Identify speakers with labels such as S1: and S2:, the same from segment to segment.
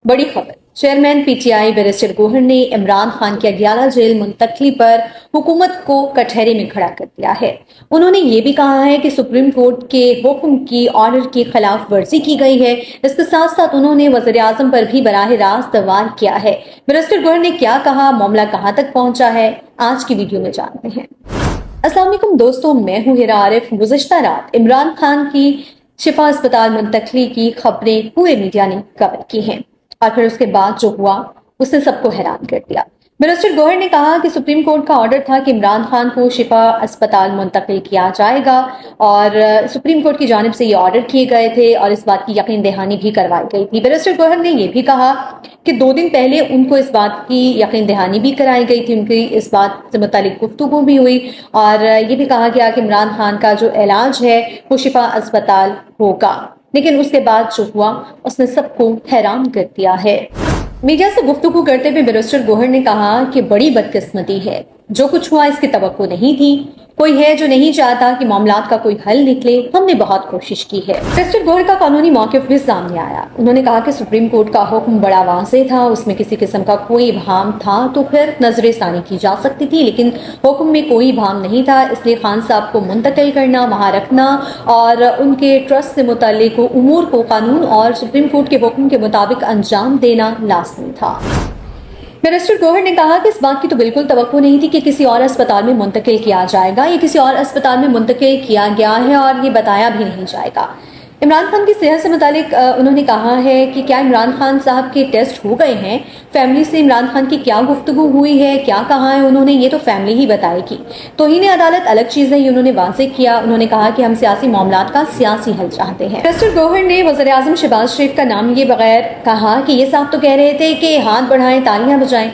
S1: बड़ी खबर। Chairman PTI barrister Gohar ने इमरान खान की अग्याला जेल मुंतकली पर हुकूमत को कटहरे में खड़ा कर दिया है। उन्होंने ये भी कहा है कि सुप्रीम कोर्ट के हुक्म की ऑर्डर की खिलाफ वर्जी की गई है। इसके साथ साथ उन्होंने वज़ीर आज़म पर भी बराह रास्त वार किया है। बैरिस्टर गोहर ने क्या कहा, मामला कहां तक पहुंचा है, आज की वीडियो में जानते हैं। अस्सलाम वालेकुम दोस्तों, मैं हूं हिरा आरिफ। गुज़िश्ता रात इमरान खान की शिफा अस्पताल मुंतकली की खबरें पूरे मीडिया ने कवर की हैं और फिर उसके बाद जो हुआ उसने सबको हैरान कर दिया। बैरिस्टर गोहर ने कहा कि सुप्रीम कोर्ट का ऑर्डर था कि इमरान खान को शिफा अस्पताल मुंतकिल किया जाएगा और सुप्रीम कोर्ट की जानिब से ये ऑर्डर किए गए थे और इस बात की यकीन दहानी भी करवाई गई थी। बैरिस्टर गोहर ने यह भी कहा कि 2 दिन पहले उनको इस बात की यकीन दहानी भी कराई गई थी, उनकी इस बात से मुतालिक गुफ्तगू भी हुई और ये भी कहा गया कि इमरान खान का जो इलाज है वो शिफा अस्पताल होगा। लेकिन उसके बाद जो हुआ उसने सबको हैरान कर दिया है। मीडिया से गुफ्तगू करते हुए बैरिस्टर गोहर ने कहा कि बड़ी बदकिस्मती है, जो कुछ हुआ इसकी तवक्को नहीं थी। कोई है जो नहीं चाहता कि मामलात का कोई हल निकले, हमने बहुत कोशिश की है। बैरिस्टर गोहर का कानूनी मौक़िफ़ भी सामने आया। उन्होंने कहा कि सुप्रीम कोर्ट का हुक्म बड़ा वाज़ेह था, उसमें किसी किस्म का कोई इबहाम था तो फिर नजरसानी की जा सकती थी, लेकिन हुक्म में कोई इबहाम नहीं था। इसलिए खान साहब को मुंतकिल करना, वहां रखना और उनके ट्रस्ट से मुताल्लिक उमूर को कानून और सुप्रीम कोर्ट के हुक्म के मुताबिक अंजाम देना लाज़मी था। बैरिस्टर गोहर ने कहा कि इस बात की तो बिल्कुल तवक्को नहीं थी कि किसी और अस्पताल में मुंतकिल किया जाएगा। ये किसी और अस्पताल में मुंतकिल किया गया है और ये बताया भी नहीं जाएगा। इमरान खान की सेहत से मुतालिक उन्होंने कहा है कि क्या इमरान खान साहब के टेस्ट हो गए हैं, फैमिली से इमरान खान की क्या गुफ्तगू हुई है, क्या कहा है उन्होंने, ये तो फैमिली ही बताएगी। तौहीन अदालत अलग चीज़ है, ये उन्होंने वाज़ेह किया। उन्होंने कहा कि हम सियासी मामलात का सियासी हल चाहते हैं। बैरिस्टर गोहर ने वज़ीर आज़म शहबाज शरीफ का नाम लिए बगैर कहा कि ये साहब तो कह रहे थे कि हाथ बढ़ाएं तालियां बजाएं।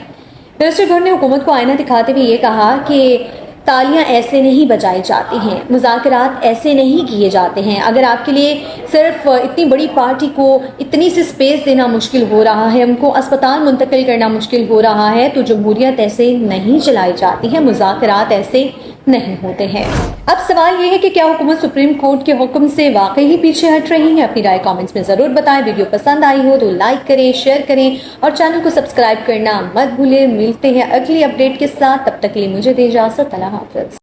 S1: बैरिस्टर गोहर ने हुकूमत को आईना दिखाते हुए ये कहा कि तालियां ऐसे नहीं बजाई जाती हैं, मुज़ाकरात ऐसे नहीं किए जाते हैं। अगर आपके लिए सिर्फ इतनी बड़ी पार्टी को इतनी सी स्पेस देना मुश्किल हो रहा है, उनको अस्पताल मुंतकिल करना मुश्किल हो रहा है, तो जमहूरियत ऐसे नहीं चलाई जाती है, मुज़ाकरात ऐसे नहीं होते हैं। अब सवाल यह है कि क्या हुकूमत सुप्रीम कोर्ट के हुक्म से वाकई ही पीछे हट रही है? अपनी राय कमेंट्स में जरूर बताएं। वीडियो पसंद आई हो तो लाइक करें, शेयर करें और चैनल को सब्सक्राइब करना मत भूलें। मिलते हैं अगली अपडेट के साथ, तब तक के लिए मुझे दे इजाजत। अल्लाह हाफ़िज़।